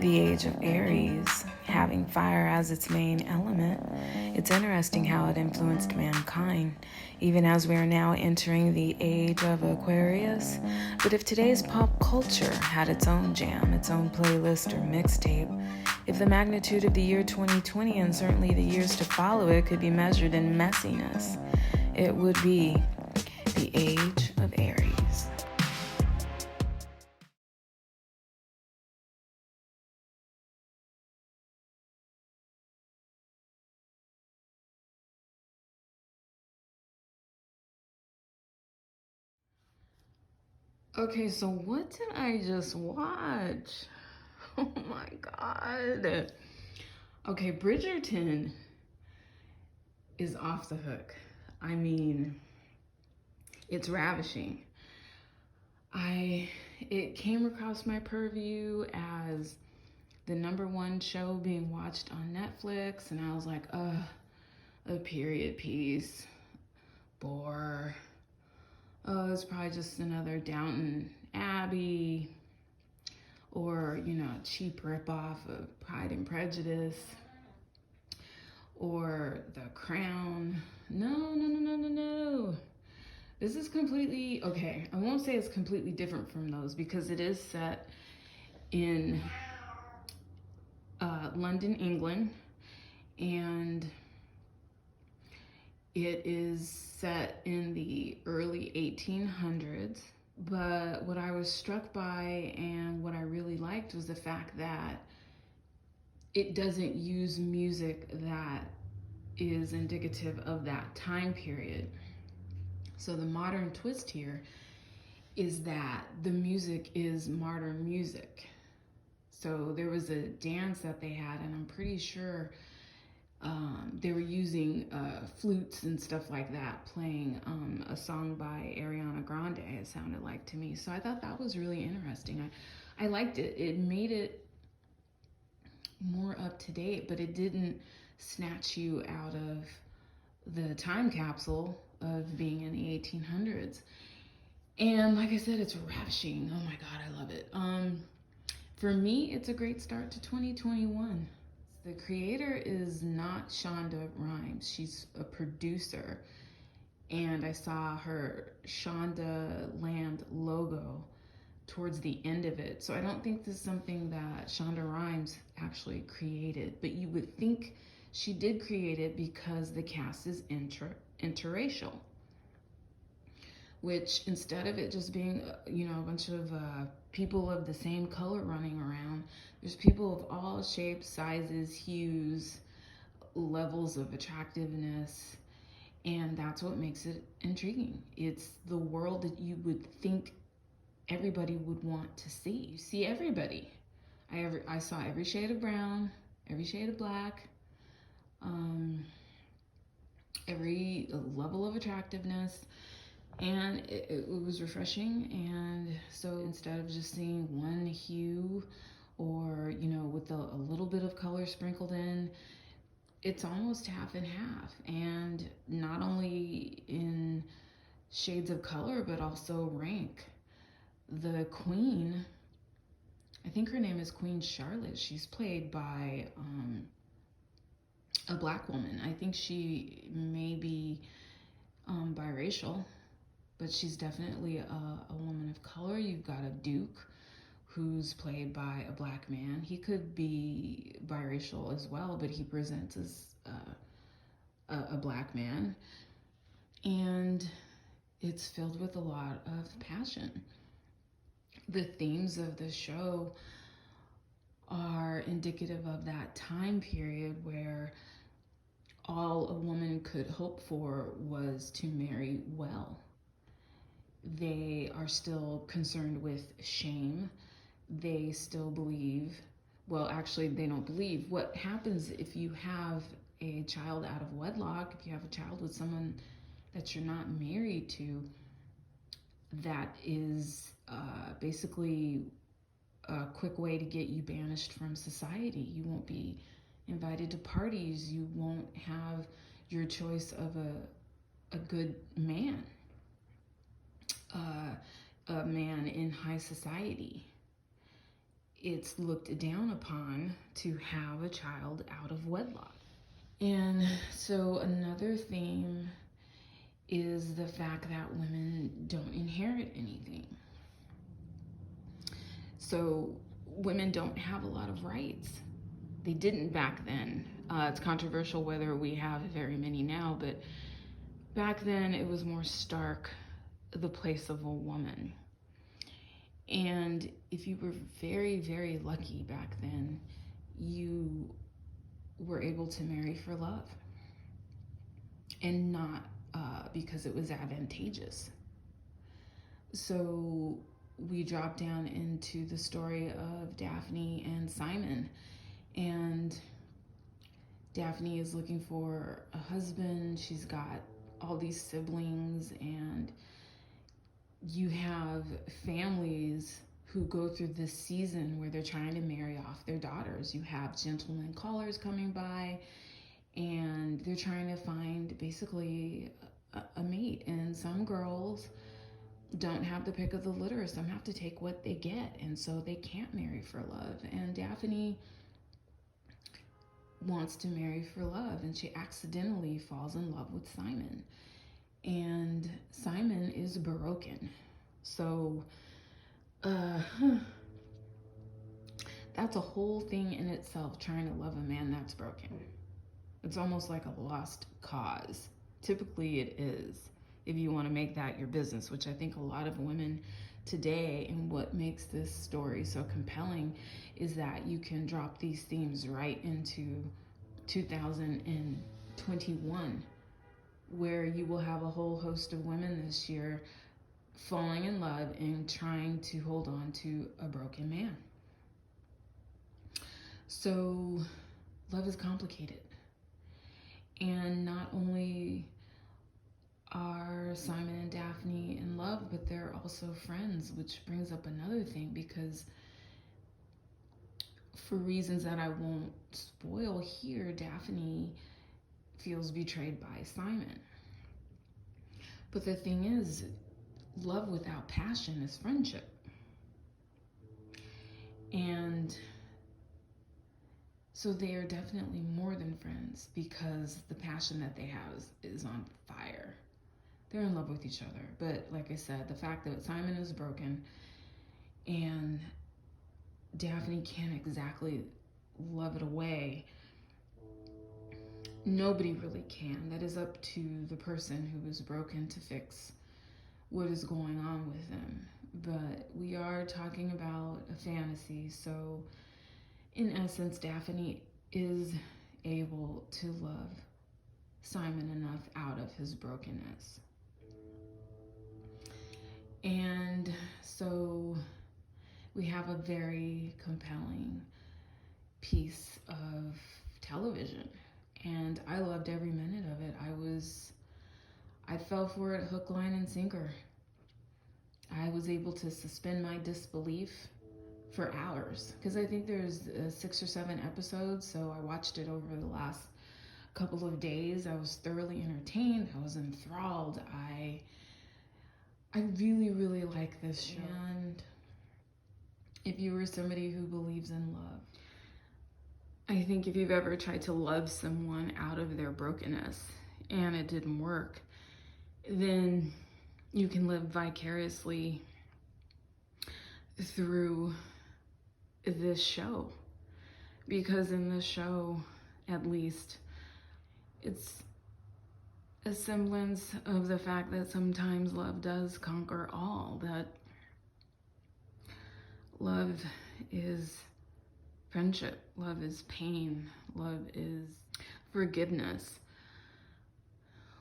the age of Aries, having fire as its main element. It's interesting how it influenced mankind, even as we are now entering the age of Aquarius. But if today's pop culture had its own jam, its own playlist or mixtape, if the magnitude of the year 2020 and certainly the years to follow it could be measured in messiness, it would be the age of Aries. Okay, so what did I just watch? Oh my god. Okay, Bridgerton is off the hook. I mean, it's ravishing. It came across my purview as the #1 show being watched on Netflix, and I was like, a period piece. Bore. Oh, it's probably just another Downton Abbey or, a cheap ripoff of Pride and Prejudice or The Crown. No, no, no, no, no, no. This is completely, okay, I won't say it's completely different from those because it is set in London, England, and it is set in the early 1800s. But what I was struck by and what I really liked was the fact that it doesn't use music that is indicative of that time period. So the modern twist here is that the music is modern music. So there was a dance that they had, and I'm pretty sure they were using flutes and stuff like that, playing a song by Ariana Grande, it sounded like to me. So I thought that was really interesting. I liked it. It made it more up to date, but it didn't snatch you out of the time capsule of being in the 1800s. And like I said, it's ravishing. Oh my God, I love it. For me, it's a great start to 2021. The creator is not Shonda Rhimes. She's a producer. And I saw her Shonda Land logo towards the end of it. So I don't think this is something that Shonda Rhimes actually created, but you would think she did create it because the cast is interracial. Which instead of it just being, a bunch of people of the same color running around, there's people of all shapes, sizes, hues, levels of attractiveness, and that's what makes it intriguing. It's the world that you would think everybody would want to see. You see everybody. I saw every shade of brown, every shade of black, every level of attractiveness, and it was refreshing. And so instead of just seeing one hue or with a little bit of color sprinkled in, it's almost half and half, and not only in shades of color but also rank. The queen, I think her name is Queen Charlotte, she's played by a black woman. I think she may be biracial, but she's definitely a woman of color. You've got a duke who's played by a black man. He could be biracial as well, but he presents as a black man. And it's filled with a lot of passion. The themes of the show are indicative of that time period where all a woman could hope for was to marry well. They are still concerned with shame. They still believe, well, actually, they don't believe. What happens if you have a child out of wedlock, if you have a child with someone that you're not married to, that is basically a quick way to get you banished from society. You won't be invited to parties. You won't have your choice of a good man, a man in high society. it's looked down upon to have a child out of wedlock. And so another theme is the fact that women don't inherit anything. So women don't have a lot of rights. They didn't back then. It's controversial whether we have very many now, but back then it was more stark, the place of a woman. And if you were very, very lucky back then, you were able to marry for love and not because it was advantageous. So we drop down into the story of Daphne and Simon. And Daphne is looking for a husband. She's got all these siblings, and you have families who go through this season where they're trying to marry off their daughters. You have gentlemen callers coming by, and they're trying to find basically a mate. And some girls don't have the pick of the litter. Some have to take what they get, and so they can't marry for love. And Daphne wants to marry for love, and she accidentally falls in love with Simon. And Simon is broken. So that's a whole thing in itself, trying to love a man that's broken. It's almost like a lost cause. Typically it is, if you want to make that your business, which I think a lot of women today, and what makes this story so compelling is that you can drop these themes right into 2021, where you will have a whole host of women this year falling in love and trying to hold on to a broken man. So love is complicated. And not only are Simon and Daphne in love, but they're also friends, which brings up another thing, because for reasons that I won't spoil here, Daphne feels betrayed by Simon. But the thing is, love without passion is friendship. And so they are definitely more than friends, because the passion that they have is on fire. They're in love with each other. But like I said, the fact that Simon is broken and Daphne can't exactly love it away, nobody really can. That is up to the person who is broken to fix what is going on with them. But we are talking about a fantasy, so in essence, Daphne is able to love Simon enough out of his brokenness. And so we have a very compelling piece of television, and I loved every minute of it. I fell for it hook, line, and sinker. I was able to suspend my disbelief for hours, because I think there's 6 or 7 episodes, so I watched it over the last couple of days. I was thoroughly entertained. I was enthralled. I really, really like this show. And if you were somebody who believes in love, I think if you've ever tried to love someone out of their brokenness and it didn't work, then you can live vicariously through this show. Because in this show, at least, it's a semblance of the fact that sometimes love does conquer all, that love is friendship, love is pain, love is forgiveness,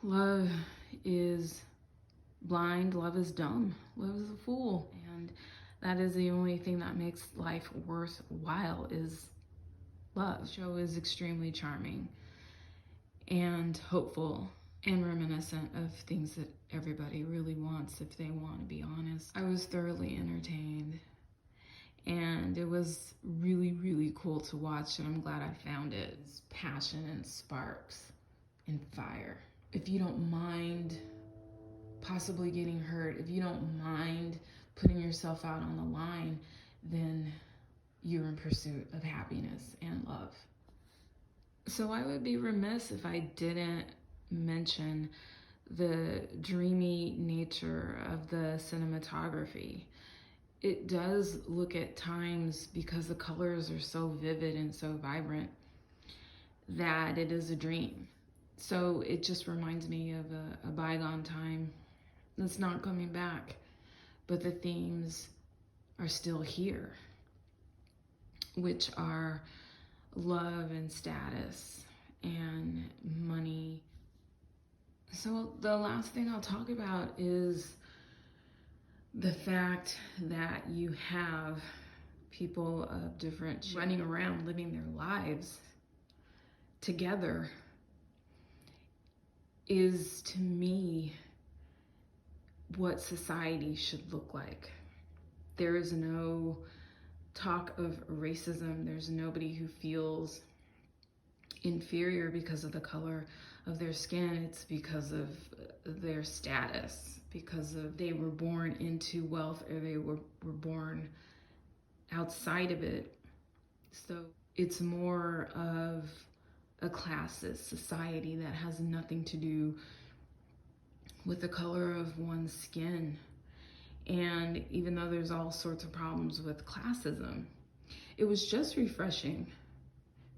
love is blind, love is dumb, love is a fool. And that is the only thing that makes life worthwhile, is love. The show is extremely charming and hopeful and reminiscent of things that everybody really wants if they want to be honest. I was thoroughly entertained, and it was really, really cool to watch, and I'm glad I found it. It's passion and sparks and fire. If you don't mind possibly getting hurt, if you don't mind putting yourself out on the line, then you're in pursuit of happiness and love. So I would be remiss if I didn't mention the dreamy nature of the cinematography. It does look at times, because the colors are so vivid and so vibrant, that it is a dream. So it just reminds me of a bygone time that's not coming back, but the themes are still here, which are love and status and money. So the last thing I'll talk about is the fact that you have people of different running around living their lives together is, to me, what society should look like. There is no talk of racism. There's nobody who feels inferior because of the color of their skin. It's because of their status, because of they were born into wealth or they were born outside of it. So it's more of a classist society that has nothing to do with the color of one's skin. And even though there's all sorts of problems with classism, it was just refreshing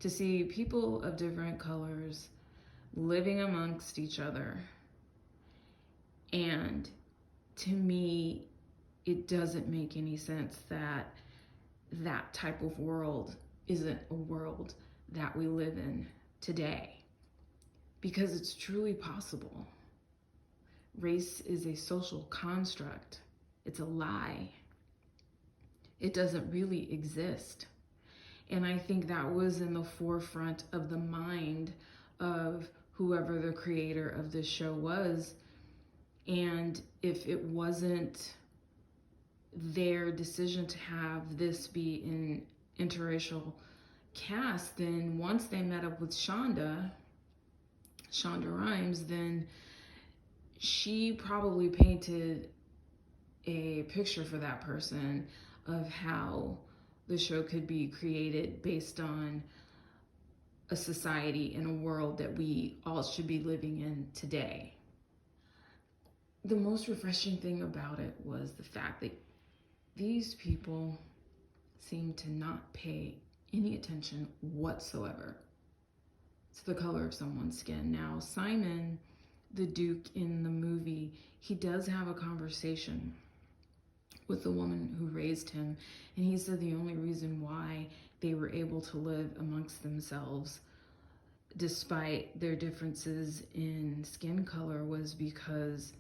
to see people of different colors living amongst each other. And to me, it doesn't make any sense that that type of world isn't a world that we live in today, because it's truly possible. Race is a social construct. It's a lie. It doesn't really exist. And I think that was in the forefront of the mind of whoever the creator of this show was. And if it wasn't their decision to have this be an interracial cast, then once they met up with Shonda Rhimes, then she probably painted a picture for that person of how the show could be created based on a society and a world that we all should be living in today. The most refreshing thing about it was the fact that these people seem to not pay any attention whatsoever to the color of someone's skin. Now, Simon, the Duke in the movie, he does have a conversation with the woman who raised him, and he said the only reason why they were able to live amongst themselves despite their differences in skin color was because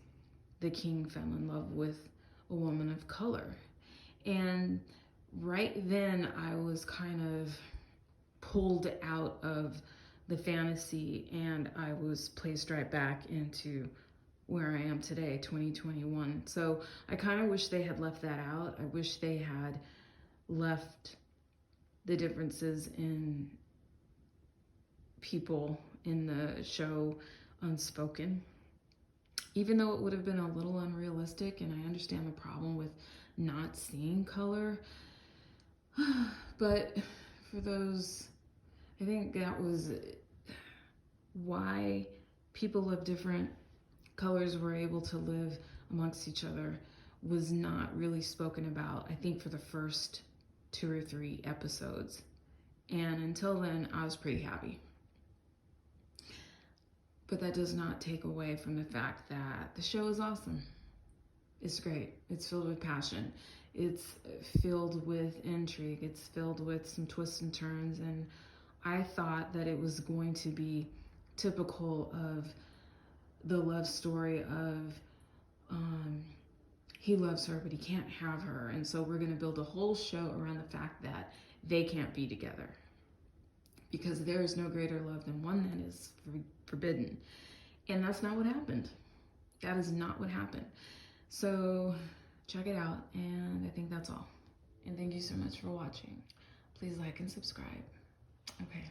the king fell in love with a woman of color. And right then I was kind of pulled out of the fantasy and I was placed right back into where I am today, 2021. So I kind of wish they had left that out. I wish they had left the differences in people in the show unspoken, even though it would have been a little unrealistic, and I understand the problem with not seeing color. But for those, I think that was why people of different colors were able to live amongst each other was not really spoken about, I think, for the first 2 or 3 episodes. And until then, I was pretty happy. But that does not take away from the fact that the show is awesome. It's great. It's filled with passion. It's filled with intrigue. It's filled with some twists and turns. And I thought that it was going to be typical of the love story of he loves her, but he can't have her. And so we're going to build a whole show around the fact that they can't be together, because there is no greater love than one that is forbidden. And that's not what happened. That is not what happened. So check it out, and I think that's all. And thank you so much for watching. Please like and subscribe. Okay.